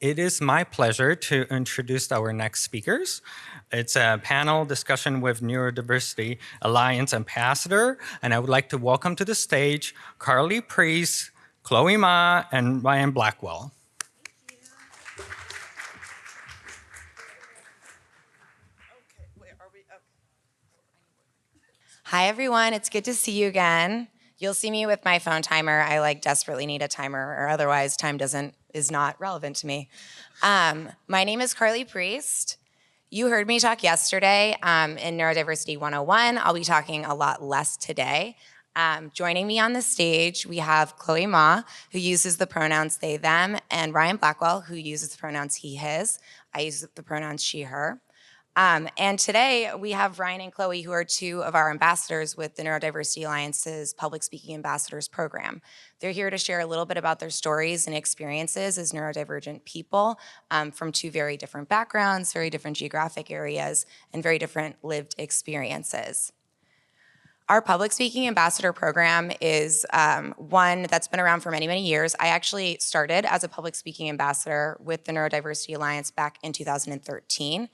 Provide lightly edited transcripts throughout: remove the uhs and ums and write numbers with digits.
It is my pleasure to introduce our next speakers. It's a panel discussion with Neurodiversity Alliance Ambassador, and I would like to welcome to the stage Carly Priest, Chloe Ma, and Ryan Blackwell. Hi, everyone. It's good to see you again. You'll see me with my phone timer. I desperately need a timer, or otherwise time is not relevant to me. My name is Carly Priest. You heard me talk yesterday in Neurodiversity 101. I'll be talking a lot less today. Joining me on the stage, we have Chloe Ma, who uses the pronouns they, them, and Ryan Blackwell, who uses the pronouns he, his. I use the pronouns she, her. And today we have Ryan and Chloe, who are two of our ambassadors with the Neurodiversity Alliance's Public Speaking Ambassadors program. They're here to share a little bit about their stories and experiences as neurodivergent people from two very different backgrounds, very different geographic areas, and very different lived experiences. Our Public Speaking Ambassador program is one that's been around for many, many years. I actually started as a Public Speaking Ambassador with the Neurodiversity Alliance back in 2013.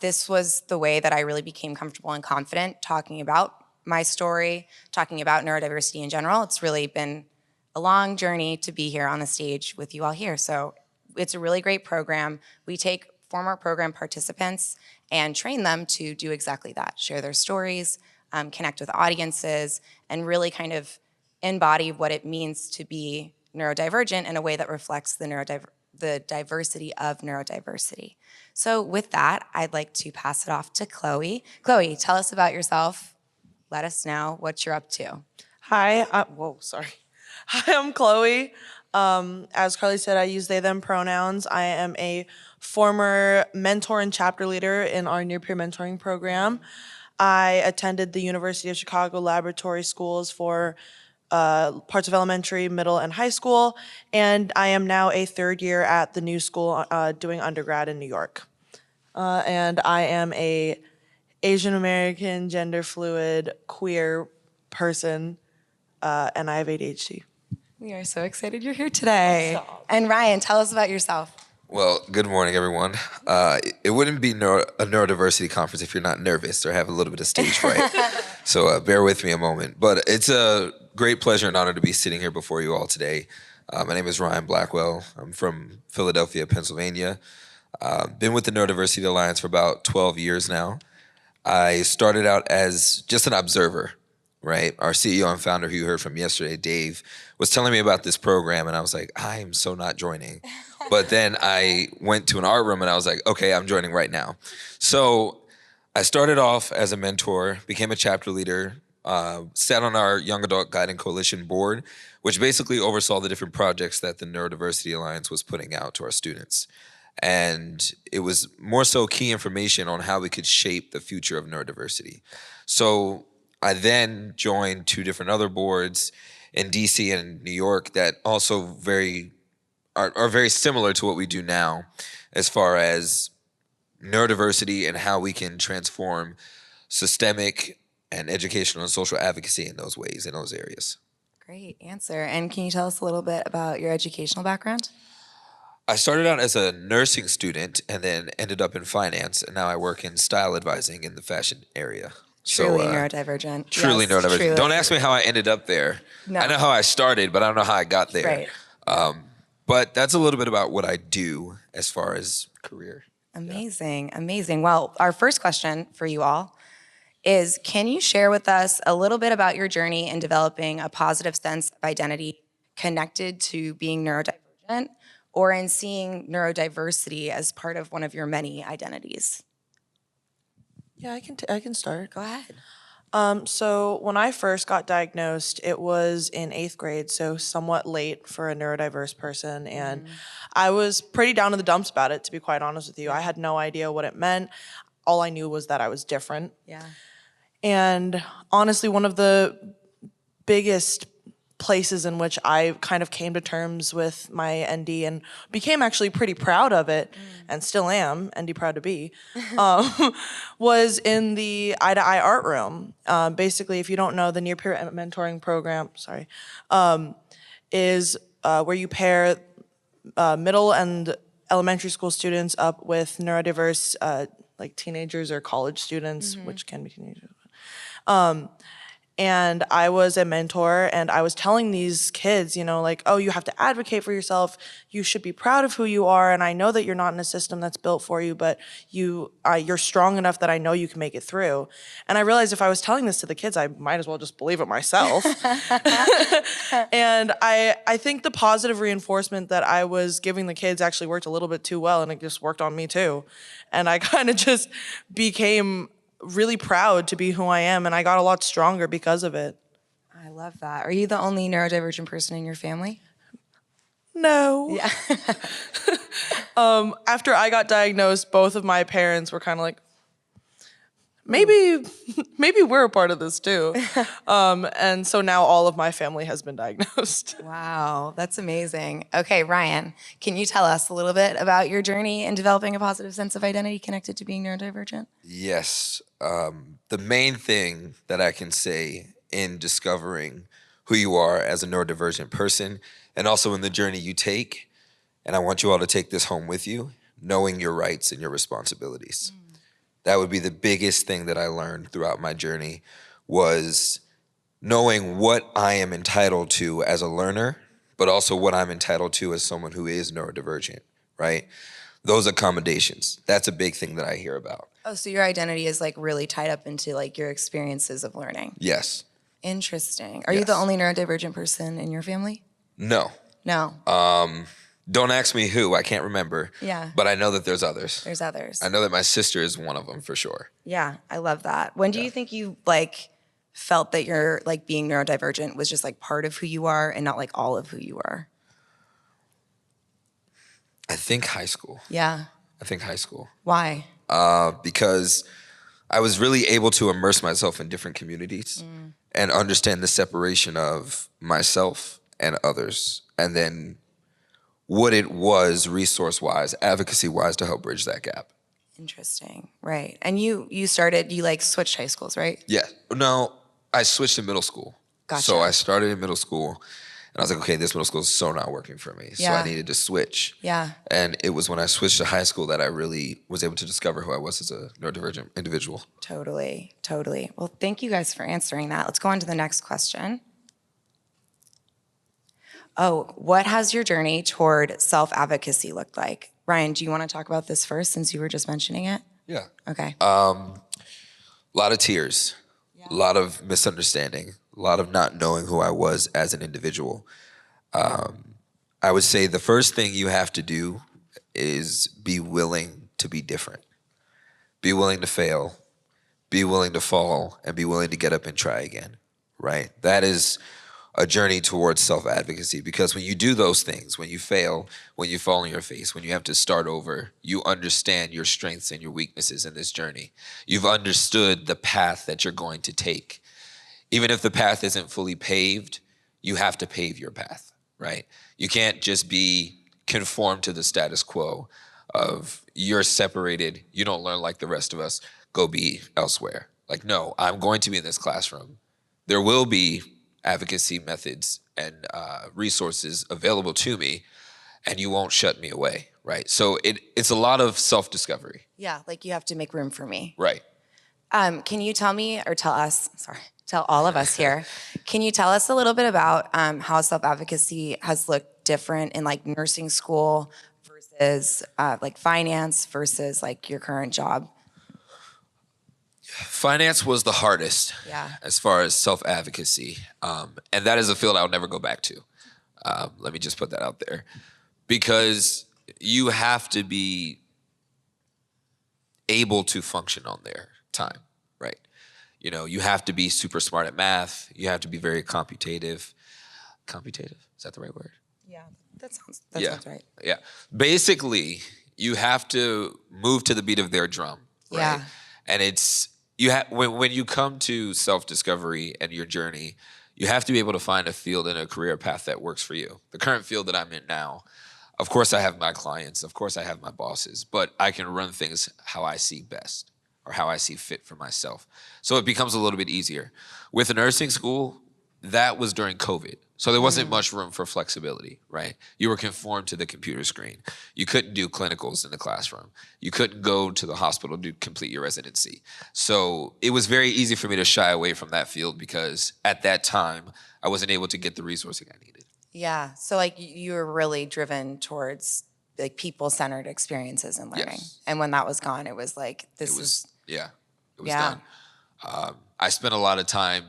This was the way that I really became comfortable and confident talking about my story, talking about neurodiversity in general. It's really been a long journey to be here on the stage with you all here. So it's a really great program. We take former program participants and train them to do exactly that, share their stories, connect with audiences, and really kind of embody what it means to be neurodivergent in a way that reflects the diversity of neurodiversity. So with that, I'd like to pass it off to Chloe. Chloe, tell us about yourself. Let us know what you're up to. Hi, Hi, I'm Chloe. As Carly said, I use they, them pronouns. I am a former mentor and chapter leader in our near-peer mentoring program. I attended the University of Chicago laboratory schools for parts of elementary, middle, and high school, and I am now a third year at the new school doing undergrad in New York. And I am a Asian American, gender fluid, queer person, and I have ADHD. We are so excited you're here today. Stop. And Ryan, tell us about yourself. Well, good morning, everyone. It wouldn't be a neurodiversity conference if you're not nervous or have a little bit of stage fright. So bear with me a moment. But it's a great pleasure and honor to be sitting here before you all today. My name is Ryan Blackwell. I'm from Philadelphia, Pennsylvania. Been with the Neurodiversity Alliance for about 12 years now. I started out as just an observer, right? Our CEO and founder, who you heard from yesterday, Dave, was telling me about this program, and I was like, I am so not joining. But then I went to an art room, and I was like, okay, I'm joining right now. So I started off as a mentor, became a chapter leader, sat on our Young Adult Guiding Coalition board, which basically oversaw the different projects that the Neurodiversity Alliance was putting out to our students. And it was more so key information on how we could shape the future of neurodiversity. So I then joined two different other boards in DC and New York that also are very similar to what we do now as far as neurodiversity and how we can transform systemic and educational and social advocacy in those ways, in those areas. Great answer. And can you tell us a little bit about your educational background? I started out as a nursing student and then ended up in finance, and now I work in style advising in the fashion area. Truly neurodivergent. Truly yes, neurodivergent. Truly. Don't ask me how I ended up there. No. I know how I started, but I don't know how I got there. Right. But that's a little bit about what I do as far as career. Amazing, amazing. Well, our first question for you all is, can you share with us a little bit about your journey in developing a positive sense of identity connected to being neurodivergent, or in seeing neurodiversity as part of one of your many identities? Yeah, I can start. Go ahead. So when I first got diagnosed, it was in 8th grade, so somewhat late for a neurodiverse person, and I was pretty down in the dumps about it, to be quite honest with you. I had no idea what it meant. All I knew was that I was different. Yeah. And honestly, one of the biggest places in which I kind of came to terms with my ND and became actually pretty proud of it, and still am, ND proud to be, was in the Eye to Eye art room. Basically, if you don't know, the near-peer mentoring program, is where you pair middle and elementary school students up with neurodiverse, like teenagers or college students, which can be teenagers. And I was a mentor, and I was telling these kids, you know, like, oh, you have to advocate for yourself. You should be proud of who you are. And I know that you're not in a system that's built for you, but you're strong enough that I know you can make it through. And I realized if I was telling this to the kids, I might as well just believe it myself. And I think the positive reinforcement that I was giving the kids actually worked a little bit too well, and it just worked on me too. And I kind of just became really proud to be who I am, and I got a lot stronger because of it. I love that. Are you the only neurodivergent person in your family? No. Yeah. After I got diagnosed, both of my parents were kind of like, maybe we're a part of this too. And so now all of my family has been diagnosed. Wow, that's amazing. Okay, Ryan, can you tell us a little bit about your journey in developing a positive sense of identity connected to being neurodivergent? Yes. The main thing that I can say in discovering who you are as a neurodivergent person, and also in the journey you take, and I want you all to take this home with you, knowing your rights and your responsibilities. That would be the biggest thing that I learned throughout my journey, was knowing what I am entitled to as a learner, but also what I'm entitled to as someone who is neurodivergent, right? Those accommodations, that's a big thing that I hear about. Oh, so your identity is like really tied up into like your experiences of learning. Yes. Interesting. Are you the Yes. only neurodivergent person in your family? No. No. Don't ask me who, I can't remember. Yeah. But I know that there's others. There's others. I know that my sister is one of them for sure. Yeah, I love that. When do you think you like felt that you're like being neurodivergent was just like part of who you are and not like all of who you are? I think high school. Yeah. I think high school. Why? Because I was really able to immerse myself in different communities and understand the separation of myself and others, and then what it was resource-wise, advocacy-wise, to help bridge that gap. Interesting. Right. And you like switched high schools, right? Yeah. No, I switched to middle school. Gotcha. So I started in middle school, and I was like, okay, this middle school is so not working for me. So Yeah. I needed to switch. Yeah. And it was when I switched to high school that I really was able to discover who I was as a neurodivergent individual. Totally. Totally. Well, thank you guys for answering that. Let's go on to the next question. Oh, what has your journey toward self-advocacy looked like? Ryan, do you want to talk about this first since you were just mentioning it? Yeah. Okay. A lot of tears, a lot of misunderstanding, a lot of not knowing who I was as an individual. I would say the first thing you have to do is be willing to be different. Be willing to fail, be willing to fall, and be willing to get up and try again, right? That is a journey towards self-advocacy, because when you do those things, when you fail, when you fall on your face, when you have to start over, you understand your strengths and your weaknesses in this journey. You've understood the path that you're going to take. Even if the path isn't fully paved, you have to pave your path, right? You can't just be conformed to the status quo of you're separated, you don't learn like the rest of us, go be elsewhere. Like, no, I'm going to be in this classroom. There will be advocacy methods and resources available to me, and you won't shut me away, right? So it's a lot of self-discovery. Yeah, like you have to make room for me. Right. Can you tell me, or tell us, tell all of us here, can you tell us a little bit about how self-advocacy has looked different in like nursing school versus like finance versus like your current job? Finance was the hardest as far as self-advocacy. And that is a field I'll never go back to. Let me just put that out there. Because you have to be able to function on their time, right? You know, you have to be super smart at math. You have to be very computative. Computative? Is that the right word? Yeah, that sounds right. Yeah. Basically, you have to move to the beat of their drum, right? Yeah. And it's when you come to self-discovery and your journey, you have to be able to find a field and a career path that works for you. The current field that I'm in now, of course I have my clients, of course I have my bosses, but I can run things how I see best or how I see fit for myself. So it becomes a little bit easier. With a nursing school, that was during COVID. So there wasn't much room for flexibility, right? You were conformed to the computer screen. You couldn't do clinicals in the classroom. You couldn't go to the hospital to complete your residency. So it was very easy for me to shy away from that field because at that time, I wasn't able to get the resourcing I needed. Yeah. So like you were really driven towards like people-centered experiences and learning. Yes. And when that was gone, it was like, It was Yeah. done. I spent a lot of time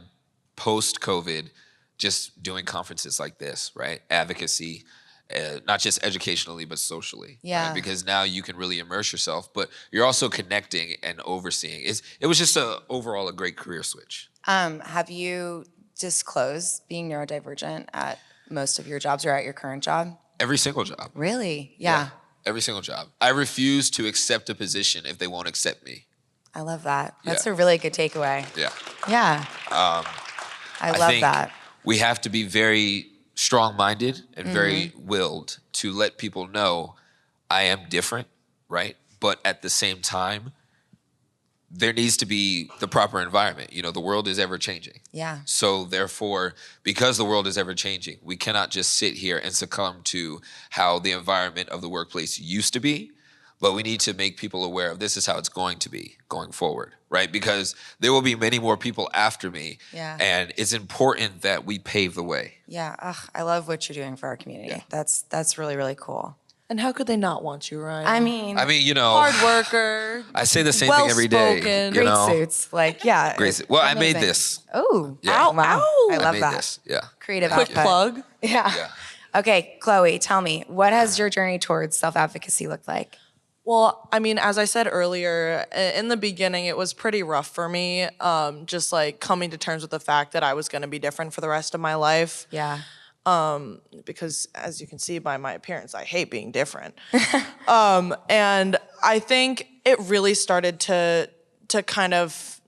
post-COVID just doing conferences like this, right? Advocacy, not just educationally, but socially. Yeah. Right? Because now you can really immerse yourself, but you're also connecting and overseeing. It was just overall a great career switch. Have you disclosed being neurodivergent at most of your jobs or at your current job? Every single job. Really? Yeah. Every single job. I refuse to accept a position if they won't accept me. I love that. That's Yeah. a really good takeaway. Yeah. Yeah. I love think that. We have to be very strong-minded and very willed to let people know I am different, right? But at the same time, there needs to be the proper environment. You know, the world is ever changing. Yeah. So therefore, because the world is ever changing, we cannot just sit here and succumb to how the environment of the workplace used to be, but we need to make people aware of this is how it's going to be going forward, right? Because there will be many more people after me. Yeah. And it's important that we pave the way. Yeah. Ugh, I love what you're doing for our community. That's really, really cool. And how could they not want you, Ryan? I mean, you know, hard worker. I say the same thing every day. well-spoken. You great know? suits. Like, yeah. Great suits. Well, I made amazing. this. Oh, Yeah. wow. Ow. I love made that. this. Yeah. Creative Quick output. plug. Yeah. Yeah. Okay, Chloe, tell me, what has your journey towards self-advocacy looked like? Well, I mean, as I said earlier, in the beginning, it was pretty rough for me, just like coming to terms with the fact that I was going to be different for the rest of my life. Yeah. Because as you can see by my appearance, I hate being different. And I think it really started to kind of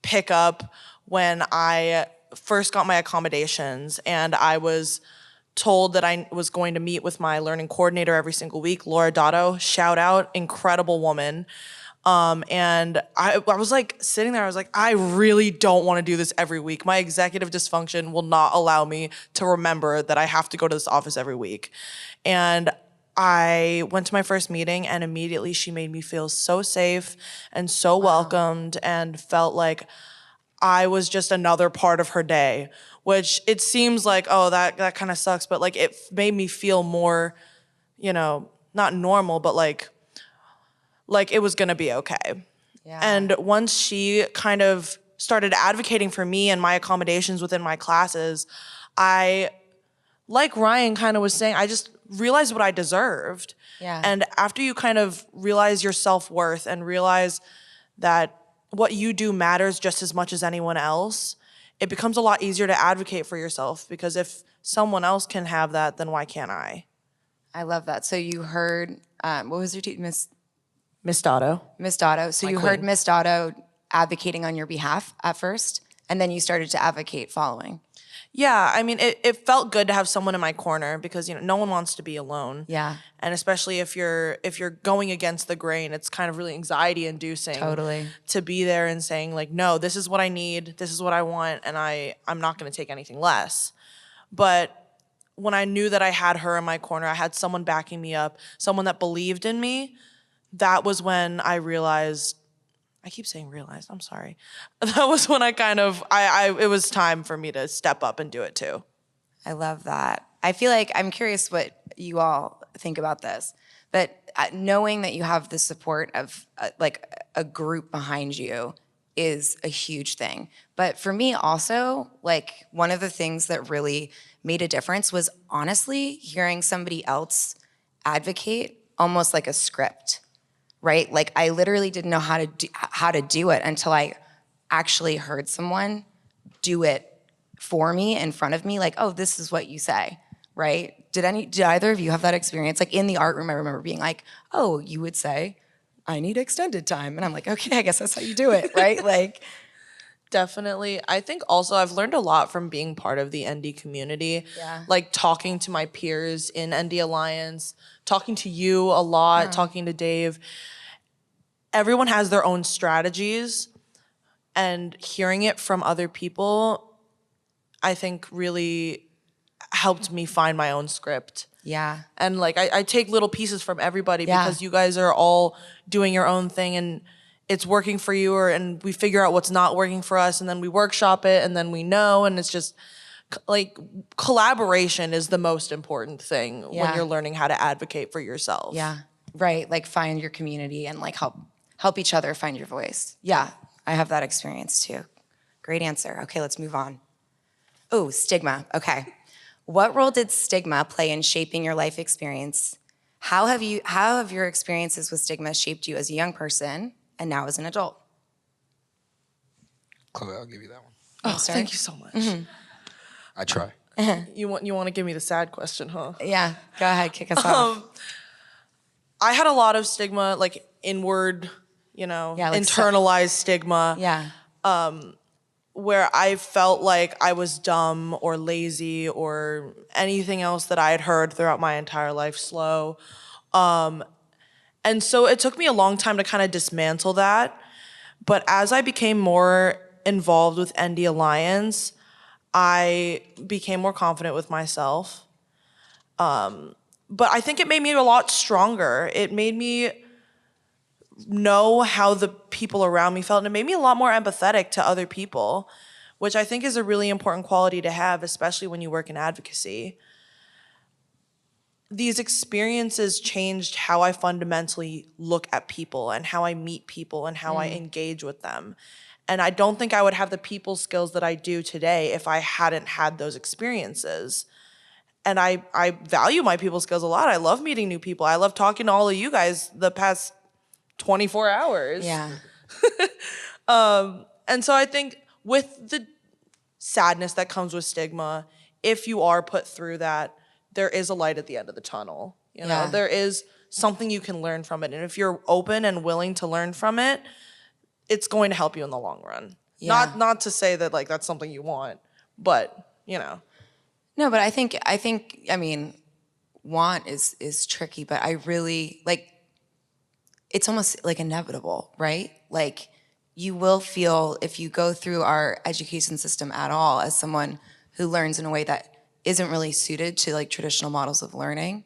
pick up when I first got my accommodations and I was told that I was going to meet with my learning coordinator every single week, Laura Dotto, shout out, incredible woman. And I was like sitting there, I was like, I really don't want to do this every week. My executive dysfunction will not allow me to remember that I have to go to this office every week. And I went to my first meeting and immediately she made me feel so safe and so welcomed and felt like I was just another part of her day, which it seems like, oh, that kind of sucks. But like, it made me feel more, you know, not normal, but like it was gonna be okay. Yeah. And once she kind of started advocating for me and my accommodations within my classes, I, like Ryan kind of was saying, I just realized what I deserved. Yeah. And after you kind of realize your self-worth and realize that what you do matters just as much as anyone else, it becomes a lot easier to advocate for yourself because if someone else can have that, then why can't I? I love that. So you heard, what was your teacher, Miss Dotto. Miss Dotto. So you heard queen. Miss Dotto advocating on your behalf at first, and then you started to advocate following. Yeah, I mean, it felt good to have someone in my corner because, you know, no one wants to be alone. Yeah. And especially if you're going against the grain, it's kind of really anxiety inducing. Totally. To be there and saying like, no, this is what I need, this is what I want, and I'm not gonna take anything less. But when I knew that I had her in my corner, I had someone backing me up, someone that believed in me, that was when I realized, I keep saying realized, I'm sorry. That was when I kind of, it was time for me to step up and do it too. I love that. I feel like I'm curious what you all think about this, but knowing that you have the support of like a group behind you is a huge thing. But for me also, like one of the things that really made a difference was honestly hearing somebody else advocate almost like a script, right? Like I literally didn't know how to do it until I actually heard someone do it for me in front of me. Like, oh, this is what you say, right? Did either of you have that experience? Like in the art room, I remember being like, oh, you would say, I need extended time. And I'm like, okay, I guess that's how you do it, right? Like, Definitely. I think also I've learned a lot from being part of the ND community. Yeah. Like talking to my peers in ND Alliance, talking to you a lot, talking to Dave. Everyone has their own strategies, and hearing it from other people, I think really helped me find my own script. Yeah. And like I take little pieces from everybody Yeah. because you guys are all doing your own thing and it's working for you, and we figure out what's not working for us, and then we workshop it, and then we know, and it's just like collaboration is the most important thing when Yeah. you're learning how to advocate for yourself. Yeah. Right. Like find your community and like help each other find your voice. Yeah. I have that experience too. Great answer. Okay, let's move on. Oh, stigma. Okay. What role did stigma play in shaping your life experience? How have your experiences with stigma shaped you as a young person and now as an adult? Chloe, I'll give you that one. Oh, Sorry? thank you so much. I try. You want to give me the sad question, huh? Yeah, go ahead, kick us off. I had a lot of stigma, like inward, like internalized stigma. Yeah. Where I felt like I was dumb or lazy or anything else that I had heard throughout my entire life, slow. And so it took me a long time to kind of dismantle that. But as I became more involved with ND Alliance, I became more confident with myself. But I think it made me a lot stronger. It made me know how the people around me felt, and it made me a lot more empathetic to other people, which I think is a really important quality to have, especially when you work in advocacy. These experiences changed how I fundamentally look at people and how I meet people and how I engage with them. And I don't think I would have the people skills that I do today if I hadn't had those experiences. And I value my people skills a lot. I love meeting new people. I love talking to all of you guys the past 24 hours. Yeah. And so I think with the sadness that comes with stigma, if you are put through that, there is a light at the end of the tunnel. You know, Yeah. there is something you can learn from it. And if you're open and willing to learn from it, it's going to help you in the long run. Yeah. Not to say that like that's something you want, but No, but I think I mean, want is tricky, but I really like it's almost like inevitable, right? Like you will feel if you go through our education system at all as someone who learns in a way that isn't really suited to like traditional models of learning,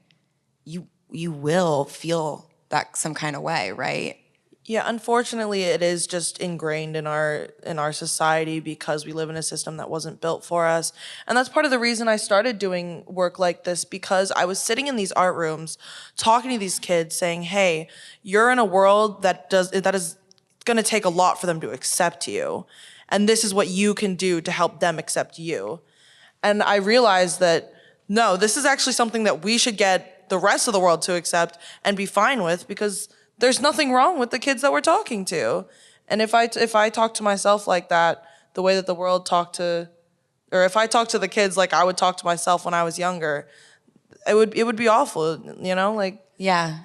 you will feel that some kind of way, right? Yeah, unfortunately, it is just ingrained in our society because we live in a system that wasn't built for us. And that's part of the reason I started doing work like this, because I was sitting in these art rooms talking to these kids saying, hey, you're in a world that is going to take a lot for them to accept you. And this is what you can do to help them accept you. And I realized that, no, this is actually something that we should get the rest of the world to accept and be fine with, because there's nothing wrong with the kids that we're talking to. And if I talk to myself like that, the way that the world talked to, or if I talk to the kids like I would talk to myself when I was younger, it would be awful, like. Yeah.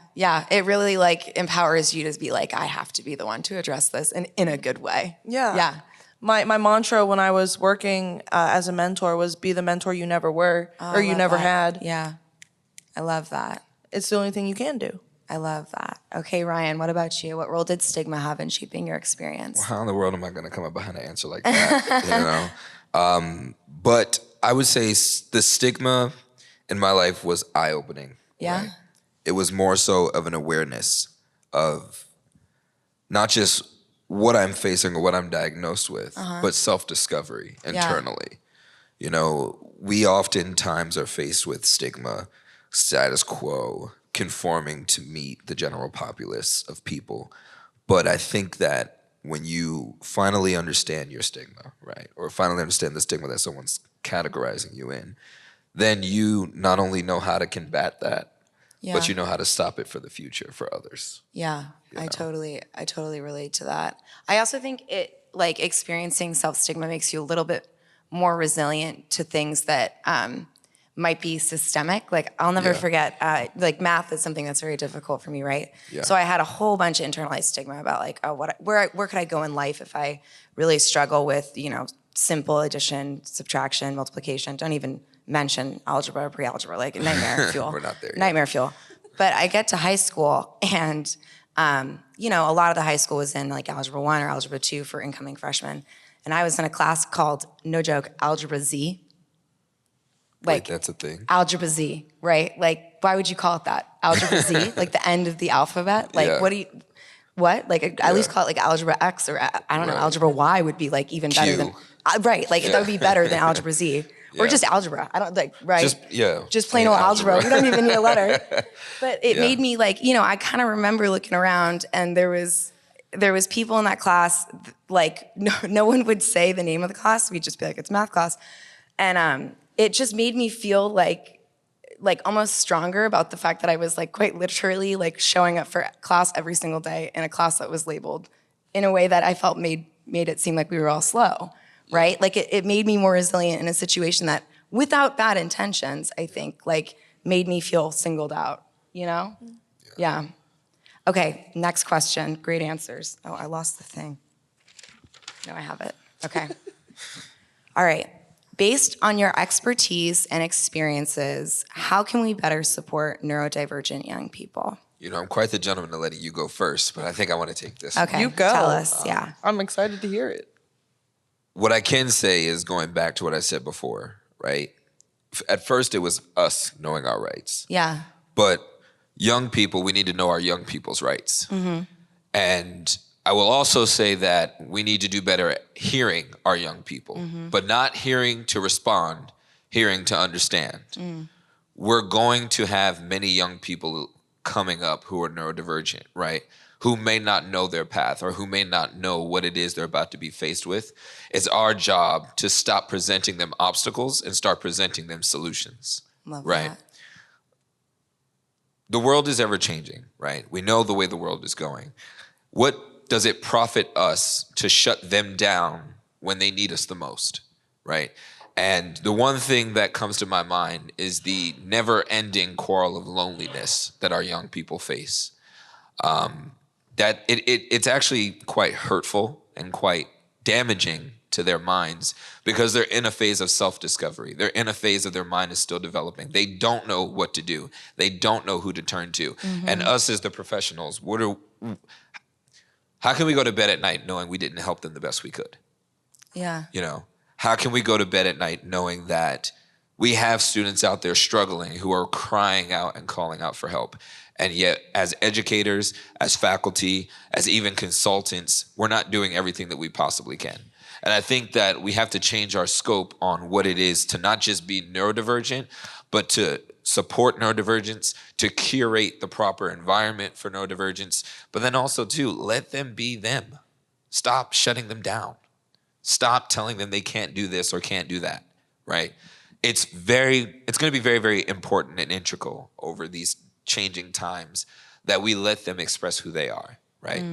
It really like empowers you to be like, I have to be the one to address this in a good way. Yeah. Yeah. My mantra when I was working as a mentor was be the mentor you never were or you never had. Yeah. I love that. It's the only thing you can do. I love that. Okay, Ryan, what about you? What role did stigma have in shaping your experience? How in the world am I going to come up behind an answer like that? But I would say the stigma in my life was eye-opening. Yeah. Right? It was more so of an awareness of not just what I'm facing or what I'm diagnosed with, but self-discovery internally. We oftentimes are faced with stigma, status quo, conforming to meet the general populace of people. But I think that when you finally understand your stigma, right, or finally understand the stigma that someone's categorizing you in, then you not only know how to combat that, but you know how to stop it for the future for others. Yeah, I totally relate to that. I also think it like experiencing self-stigma makes you a little bit more resilient to things that might be systemic. Like I'll never forget, like math is something that's very difficult for me, right? Yeah. So I had a whole bunch of internalized stigma about like, oh, where could I go in life if I really struggle with, simple addition, subtraction, multiplication. Don't even mention algebra or pre-algebra, like nightmare fuel. We're not there yet. Nightmare fuel. But I get to high school and, a lot of the high school was in like Algebra 1 or Algebra 2 for incoming freshmen. And I was in a class called, no joke, Algebra Z. Like, that's a thing. Algebra Z, right? Like, why would you call it that? Algebra Z, like the end of the alphabet? Like, Yeah. what? Like, at least call it like Algebra X, or I don't know, Right. Algebra Y would be like even better than, Q. right, like that would be better than Algebra Z. Or Yeah. just algebra. I don't like, right? Just plain Plain old algebra. We don't even need a letter. But it Yeah. made me like, I kind of remember looking around, and there was people in that class, like no one would say the name of the class. We'd just be like, it's math class. And it just made me feel like almost stronger about the fact that I was like quite literally like showing up for class every single day in a class that was labeled in a way that I felt made it seem like we were all slow, right? Like it made me more resilient in a situation that, without bad intentions, I think like made me feel singled out, Yeah. Okay, next question. Great answers. Oh, I lost the thing. No, I have it. Okay. All right. Based on your expertise and experiences, how can we better support neurodivergent young people? I'm quite the gentleman to letting you go first, but I think I want to take this. Okay, You go. tell us, yeah. I'm excited to hear it. What I can say is, going back to what I said before, right? At first, it was us knowing our rights. Yeah. But young people, we need to know our young people's rights. And I will also say that we need to do better at hearing our young people, but not hearing to respond, hearing to understand. We're going to have many young people coming up who are neurodivergent, right? Who may not know their path, or who may not know what it is they're about to be faced with. It's our job to stop presenting them obstacles and start presenting them solutions. Love right? that. The world is ever changing, right? We know the way the world is going. What does it profit us to shut them down when they need us the most, right? And the one thing that comes to my mind is the never-ending quarrel of loneliness that our young people face. That it's actually quite hurtful and quite damaging to their minds, because they're in a phase of self-discovery. They're in a phase of their mind is still developing. They don't know what to do. They don't know who to turn to. And us as the professionals, how can we go to bed at night knowing we didn't help them the best we could? Yeah. How can we go to bed at night knowing that we have students out there struggling who are crying out and calling out for help? And yet, as educators, as faculty, as even consultants, we're not doing everything that we possibly can. And I think that we have to change our scope on what it is to not just be neurodivergent, but to support neurodivergence, to curate the proper environment for neurodivergence, but then also to let them be them. Stop shutting them down. Stop telling them they can't do this or can't do that, right? It's going to be very, very important and integral over these changing times that we let them express who they are, right?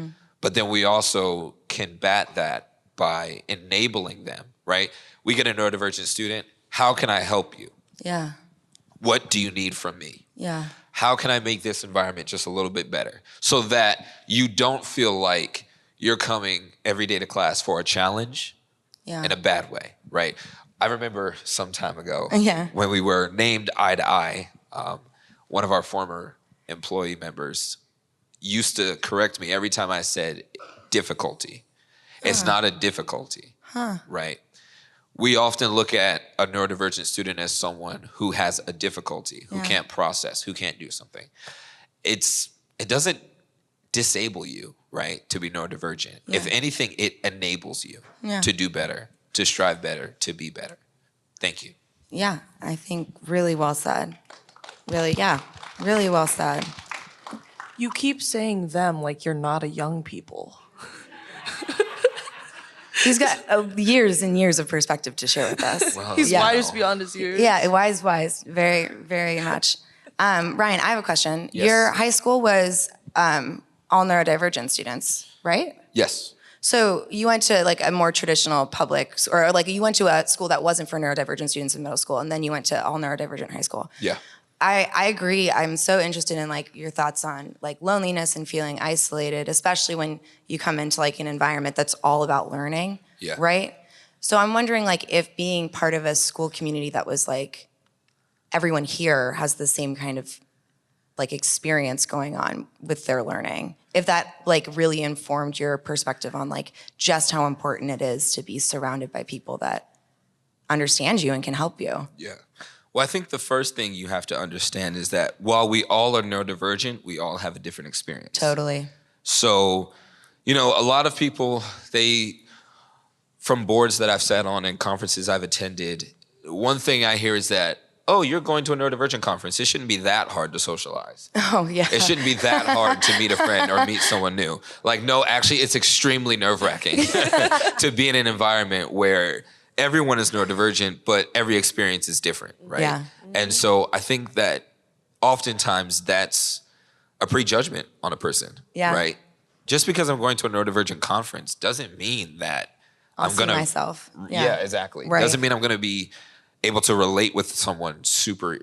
But then we also combat that by enabling them, right? We get a neurodivergent student. How can I help you? Yeah. What do you need from me? Yeah. How can I make this environment just a little bit better so that you don't feel like you're coming every day to class for a challenge in a bad way, right? I remember some time ago when we were named Eye to Eye, one of our former employee members used to correct me every time I said difficulty. It's not a difficulty, right? We often look at a neurodivergent student as someone who has a difficulty, who can't process, who can't do something. It doesn't disable you, right, to be neurodivergent. If anything, it enables you to do better, to strive better, to be better. Thank you. Yeah, I think really well said. Really well said. You keep saying them like you're not a young people. He's got years and years of perspective to share with us. Well, He's wise beyond his years. Yeah, wise. Very, very much. Ryan, I have a question. Yes. Your high school was all neurodivergent students, right? Yes. So you went to like a more traditional public, or like you went to a school that wasn't for neurodivergent students in middle school, and then you went to all neurodivergent high school. Yeah. I agree. I'm so interested in like your thoughts on like loneliness and feeling isolated, especially when you come into like an environment that's all about learning, right? So I'm wondering like if being part of a school community that was like everyone here has the same kind of like experience going on with their learning, if that like really informed your perspective on like just how important it is to be surrounded by people that understand you and can help you. Yeah. Well, I think the first thing you have to understand is that while we all are neurodivergent, we all have a different experience. Totally. So, a lot of people, from boards that I've sat on and conferences I've attended, one thing I hear is that, oh, you're going to a neurodivergent conference. It shouldn't be that hard to socialize. Oh, yeah. It shouldn't be that hard to meet a friend or meet someone new. Like, no, actually, it's extremely nerve-wracking to be in an environment where everyone is neurodivergent, but every experience is different, right? Yeah. And so I think that oftentimes that's a prejudgment on a person, Yeah. right? Just because I'm going to a neurodivergent conference doesn't mean that I'll I'm going to see myself. Yeah, exactly. Right. Doesn't mean I'm going to be able to relate with someone super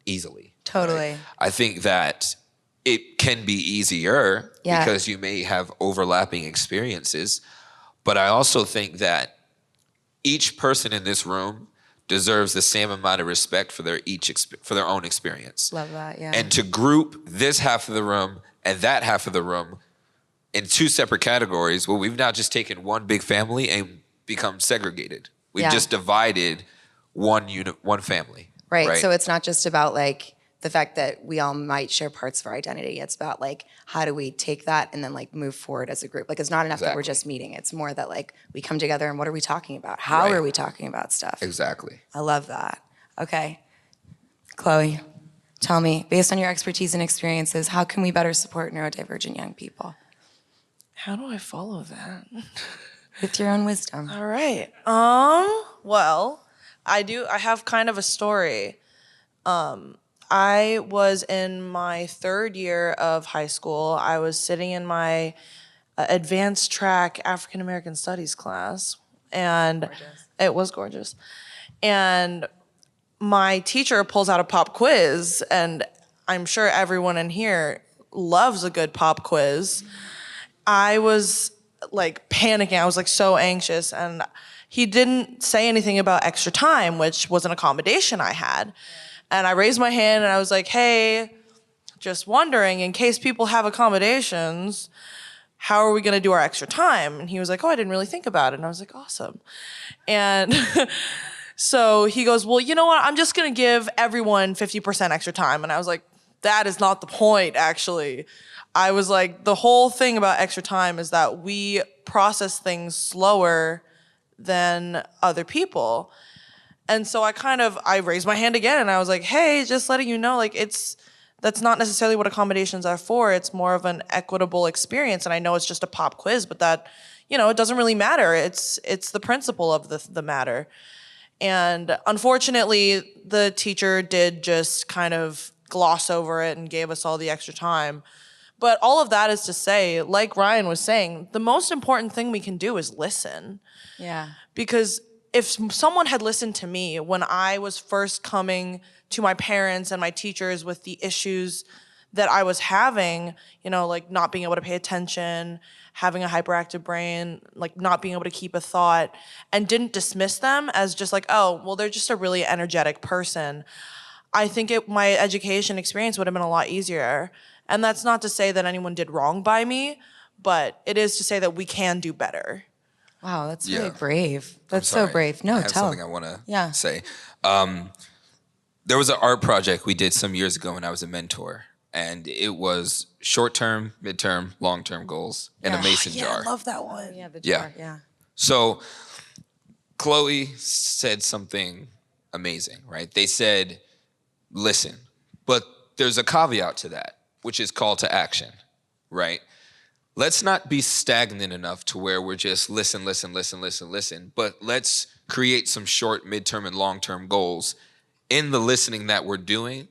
easily. Totally. Right? I think that it can be easier Yeah. because you may have overlapping experiences, but I also think that each person in this room deserves the same amount of respect for their own experience. Love that, yeah. And to group this half of the room and that half of the room in two separate categories, well, we've now just taken one big family and become segregated. We've Yeah. just divided one family. Right. So it's not just about like the fact that we all might share parts of our identity. It's about like, how do we take that and then like move forward as a group? Like, it's not enough that we're Exactly. just meeting. It's more that like we come together and what are we talking about? How Right. are we talking about stuff? Exactly. I love that. Okay. Chloe, tell me, based on your expertise and experiences, how can we better support neurodivergent young people? How do I follow that? With your own wisdom. All right. Well, I have kind of a story. I was in my third year of high school. I was sitting in my advanced track African American Studies class, and it was gorgeous. And my teacher pulls out a pop quiz, and I'm sure everyone in here loves a good pop quiz. I was like panicking. I was like so anxious, and he didn't say anything about extra time, which was an accommodation I had. And I raised my hand and I was like, hey, just wondering, in case people have accommodations, how are we gonna do our extra time? And he was like, oh, I didn't really think about it. And I was like, awesome. And so he goes, well, you know what? I'm just gonna give everyone 50% extra time. And I was like, that is not the point, actually. I was like, the whole thing about extra time is that we process things slower than other people. And so I raised my hand again and I was like, hey, just letting you know, like that's not necessarily what accommodations are for. It's more of an equitable experience. And I know it's just a pop quiz, but that, it doesn't really matter. It's the principle of the matter. And unfortunately, the teacher did just kind of gloss over it and gave us all the extra time. But all of that is to say, like Ryan was saying, the most important thing we can do is listen. Yeah. Because if someone had listened to me when I was first coming to my parents and my teachers with the issues that I was having, like not being able to pay attention, having a hyperactive brain, like not being able to keep a thought, and didn't dismiss them as just like, oh, well, they're just a really energetic person, I think my education experience would have been a lot easier. And that's not to say that anyone did wrong by me, but it is to say that we can do better. Wow, that's Yeah. really brave. That's so Sorry. brave. No, I have tell. something I want to Yeah. say. There was an art project we did some years ago when I was a mentor, and it was short-term, mid-term, long-term goals in a mason jar. I love that one. Yeah, the Yeah. jar. Yeah. So Chloe said something amazing, right? They said, listen, but there's a caveat to that, which is call to action, right? Let's not be stagnant enough to where we're just listen, but let's create some short, midterm, and long-term goals in the listening that we're doing,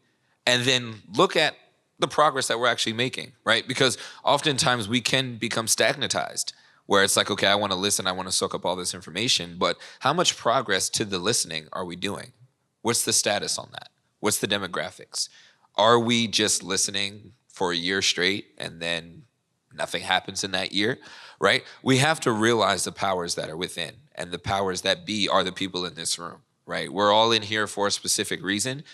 and then look at the progress that we're actually making, right? Because oftentimes we can become stagnantized, where it's like, okay, I want to listen, I want to soak up all this information, but how much progress to the listening are we doing? What's the status on that? What's the demographics? Are we just listening for a year straight and then nothing happens in that year, right? We have to realize the powers that are within, and the powers that be are the people in this room, right? We're all in here for a specific reason.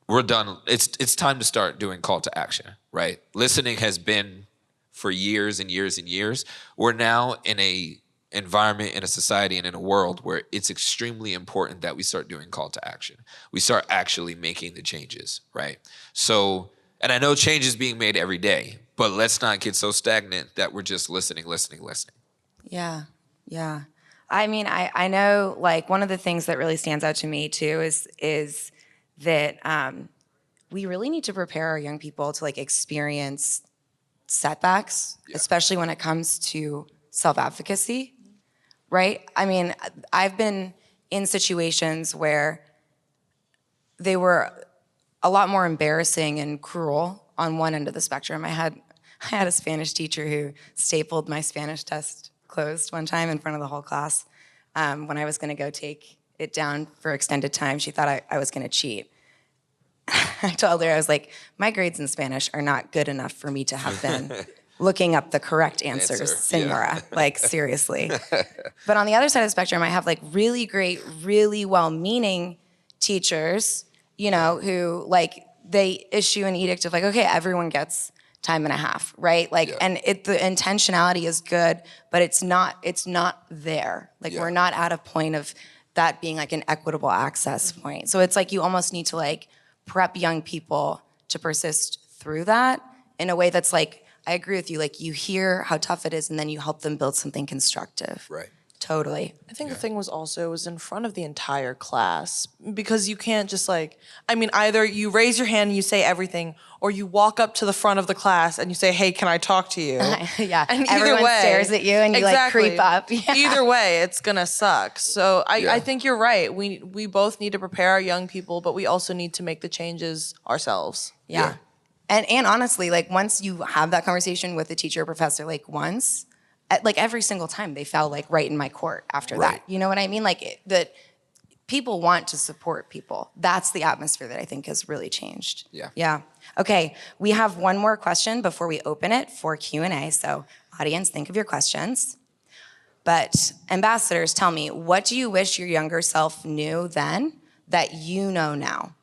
We're done. It's time to start doing call to action, right? Listening has been for years and years and years. We're now in a environment, in a society, and in a world where it's extremely important that we start doing call to action. We start actually making the changes, right? So, and I know change is being made every day, but let's not get so stagnant that we're just listening. Yeah, yeah. I mean, I know like one of the things that really stands out to me too is that we really need to prepare our young people to like experience setbacks, especially when it comes to self-advocacy, right? I mean, I've been in situations where they were a lot more embarrassing and cruel on one end of the spectrum. I had a Spanish teacher who stapled my Spanish test closed one time in front of the whole class. When I was going to go take it down for extended time, she thought I was going to cheat. I told her, I was like, my grades in Spanish are not good enough for me to have been looking up the correct answers, senora. Like, seriously. But on the other side of the spectrum, I have like really great, really well-meaning teachers, you know, who like, they issue an edict of like, okay, everyone gets time and a half, right? Like, and the intentionality is good, but it's not there. Like, we're not at a point of that being like an equitable access point. So it's like, you almost need to like prep young people to persist through that in a way that's like, I agree with you, like you hear how tough it is and then you help them build something constructive. Right. Totally. I think the thing was also it was in front of the entire class because you can't just like, I mean, either you raise your hand and you say everything or you walk up to the front of the class and you say, hey, can I talk to you? Yeah, And everyone stares at you and you like creep up. Yeah. Either way, it's gonna suck. So I think you're right. We both need to prepare our young people, but we also need to make the changes ourselves. Yeah. And honestly, like once you have that conversation with the teacher or professor, like once, like every single time they fell like right in my court after that. You know what I mean? Like that people want to support people. That's the atmosphere that I think has really changed. Yeah. Yeah. Okay, we have one more question before we open it for Q&A. So audience, think of your questions. But ambassadors, tell me, what do you wish your younger self knew then that you know now?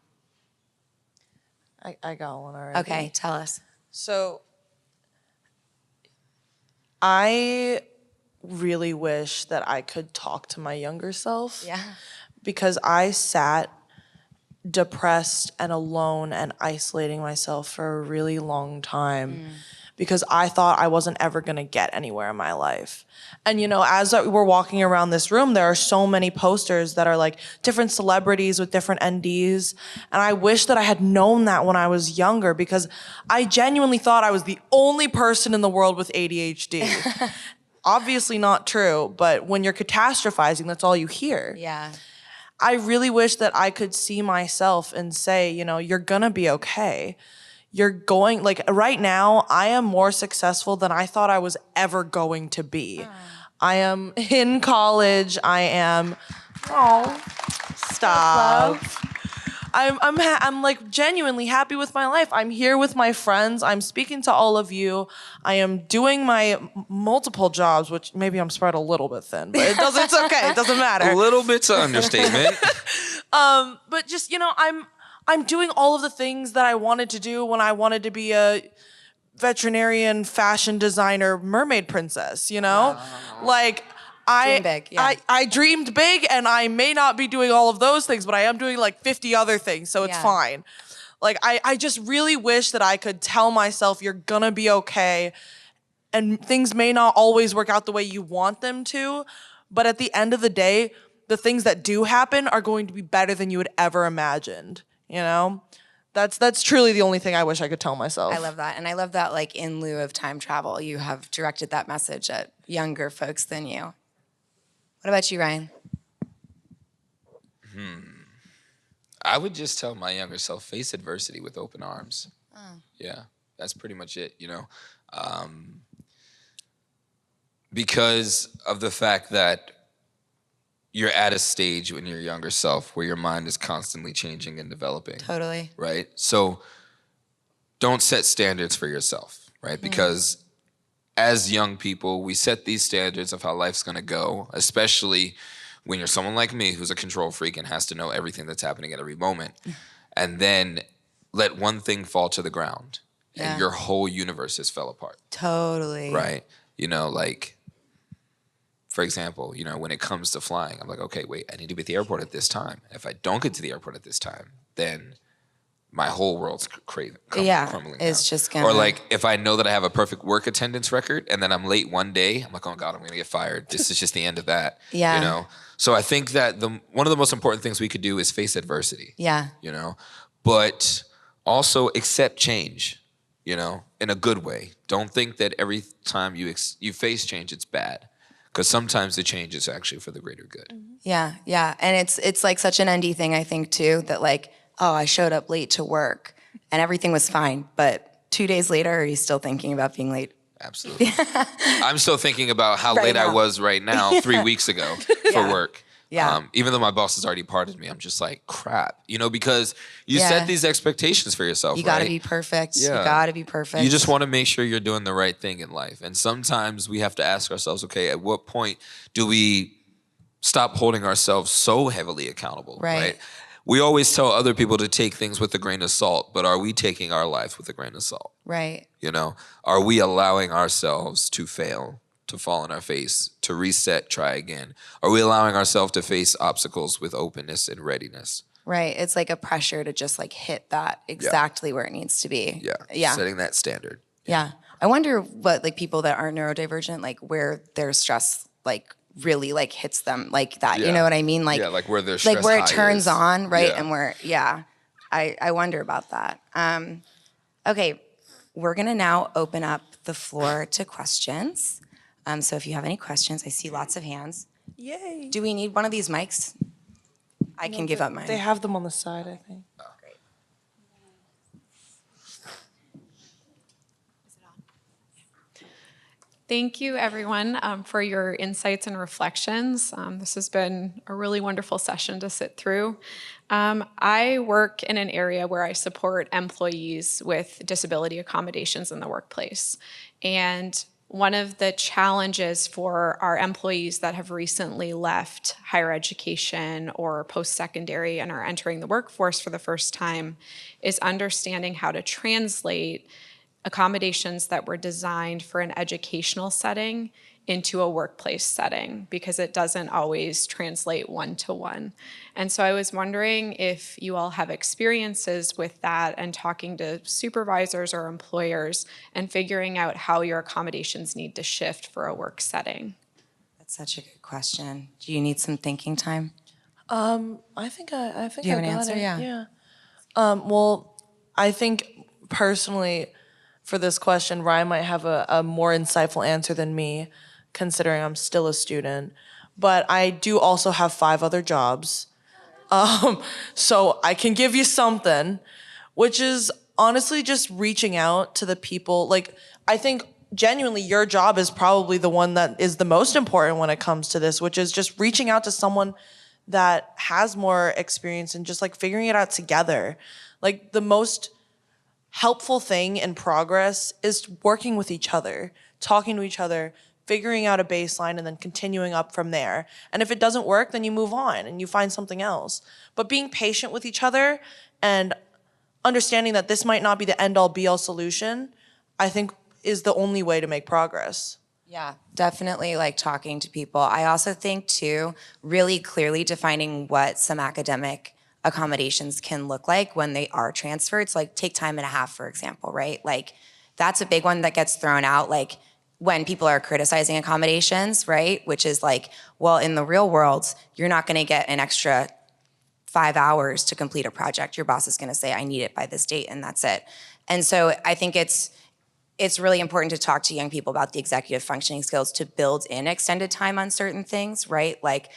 I got one already. Okay, tell us. So I really wish that I could talk to my younger self. Yeah. Because I sat depressed and alone and isolating myself for a really long time because I thought I wasn't ever gonna get anywhere in my life. And you know, as we're walking around this room, there are so many posters that are like different celebrities with different NDs. And I wish that I had known that when I was younger because I genuinely thought I was the only person in the world with ADHD. Obviously not true, but when you're catastrophizing, that's all you hear. Yeah. I really wish that I could see myself and say, you know, you're gonna be okay. You're going, like right now, I am more successful than I thought I was ever going to be. I am in college. I am, stop. I'm like genuinely happy with my life. I'm here with my friends. I'm speaking to all of you. I am doing my multiple jobs, which maybe I'm spread a little bit thin, but it's okay. It doesn't matter. A little bit's an understatement. But just, you know, I'm doing all of the things that I wanted to do when I wanted to be a veterinarian, fashion designer, mermaid princess, you know? Like Dream big, yeah. I dreamed big and I may not be doing all of those things, but I am doing like 50 other things, so it's fine. Like I just really wish that I could tell myself you're gonna be okay and things may not always work out the way you want them to, but at the end of the day, the things that do happen are going to be better than you had ever imagined, you know? That's truly the only thing I wish I could tell myself. I love that. And I love that, like, in lieu of time travel, you have directed that message at younger folks than you. What about you, Ryan? I would just tell my younger self, face adversity with open arms. Yeah, that's pretty much it, you know? Because of the fact that you're at a stage when you're younger self where your mind is constantly changing and developing. Totally. Right? So don't set standards for yourself, right? Because as young people, we set these standards of how life's gonna go, especially when you're someone like me who's a control freak and has to know everything that's happening at every moment. And then let one thing fall to the ground and your whole universe has fell apart. Totally. Right? You know, like For example, when it comes to flying, I'm like, okay, wait, I need to be at the airport at this time. If I don't get to the airport at this time, then my whole world's crumbling it's down. just gonna. Or like if I know that I have a perfect work attendance record and then I'm late one day, I'm like, oh God, I'm gonna get fired. This is just the end of that. Yeah. So I think that one of the most important things we could do is face adversity. Yeah. But also accept change. In a good way. Don't think that every time you face change, it's bad, because sometimes the change is actually for the greater good. Yeah, and it's like such an ND thing, I think, too, that like, oh, I showed up late to work and everything was fine, but 2 days later, are you still thinking about being late? Absolutely. I'm still thinking about how Right late I now. was right now 3 weeks ago for work. Yeah. Even though my boss has already pardoned me, I'm just like, crap, because you Yeah. set these expectations for yourself, You gotta right? be perfect. Yeah. You gotta be perfect. You just want to make sure you're doing the right thing in life. And sometimes we have to ask ourselves, okay, at what point do we stop holding ourselves so heavily accountable, right? We always tell other people to take things with a grain of salt, but are we taking our life with a grain of salt? Right. Are we allowing ourselves to fail, to fall on our face, to reset, try again? Are we allowing ourselves to face obstacles with openness and readiness? Right. It's like a pressure to just like hit that exactly where it needs to be. Yeah. Setting that standard. Yeah. I wonder what like people that are neurodivergent, like where their stress like really like hits them like that. You know what I mean? Like, like where their stress like where it high turns is. on, right? Yeah. And where, I wonder about that. Okay. We're going to now open up the floor to questions. So if you have any questions, I see lots of hands. Yay. Do we need one of these mics? I can give up mine. They have them on the side, I think. Great. Thank you, everyone, for your insights and reflections. This has been a really wonderful session to sit through. I work in an area where I support employees with disability accommodations in the workplace. And one of the challenges for our employees that have recently left higher education or post-secondary and are entering the workforce for the first time is understanding how to translate accommodations that were designed for an educational setting into a workplace setting, because it doesn't always translate one-to-one. And so I was wondering if you all have experiences with that and talking to supervisors or employers and figuring out how your accommodations need to shift for a work setting. That's such a good question. Do you need some thinking time? I think Do you have I an got answer? it. Yeah. Well, I think personally for this question, Ryan might have a more insightful answer than me, considering I'm still a student. But I do also have 5 other jobs. So I can give you something, which is honestly just reaching out to the people. Like, I think genuinely your job is probably the one that is the most important when it comes to this, which is just reaching out to someone that has more experience and just like figuring it out together. Like the most helpful thing in progress is working with each other, talking to each other, figuring out a baseline, and then continuing up from there. And if it doesn't work, then you move on and you find something else. But being patient with each other and understanding that this might not be the end-all be-all solution, I think is the only way to make progress. Yeah, definitely like talking to people. I also think too, really clearly defining what some academic accommodations can look like when they are transferred. So like take time and a half, for example, right? Like that's a big one that gets thrown out like when people are criticizing accommodations, right? Which is like, well, in the real world, you're not gonna get an extra 5 hours to complete a project. Your boss is gonna say, I need it by this date and that's it. And so I think it's really important to talk to young people about the executive functioning skills to build in extended time on certain things, right? Like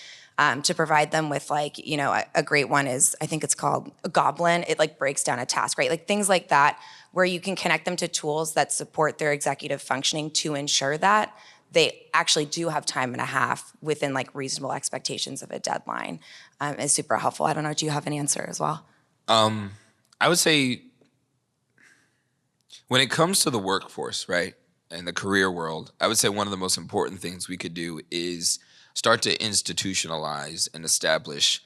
to provide them with like, you know, a great one is, I think it's called a Goblin. It like breaks down a task, right? Like things like that, where you can connect them to tools that support their executive functioning to ensure that they actually do have time and a half within like reasonable expectations of a deadline is super helpful. I don't know, do you have an answer as well? I would say when it comes to the workforce, right, and the career world, I would say one of the most important things we could do is start to institutionalize and establish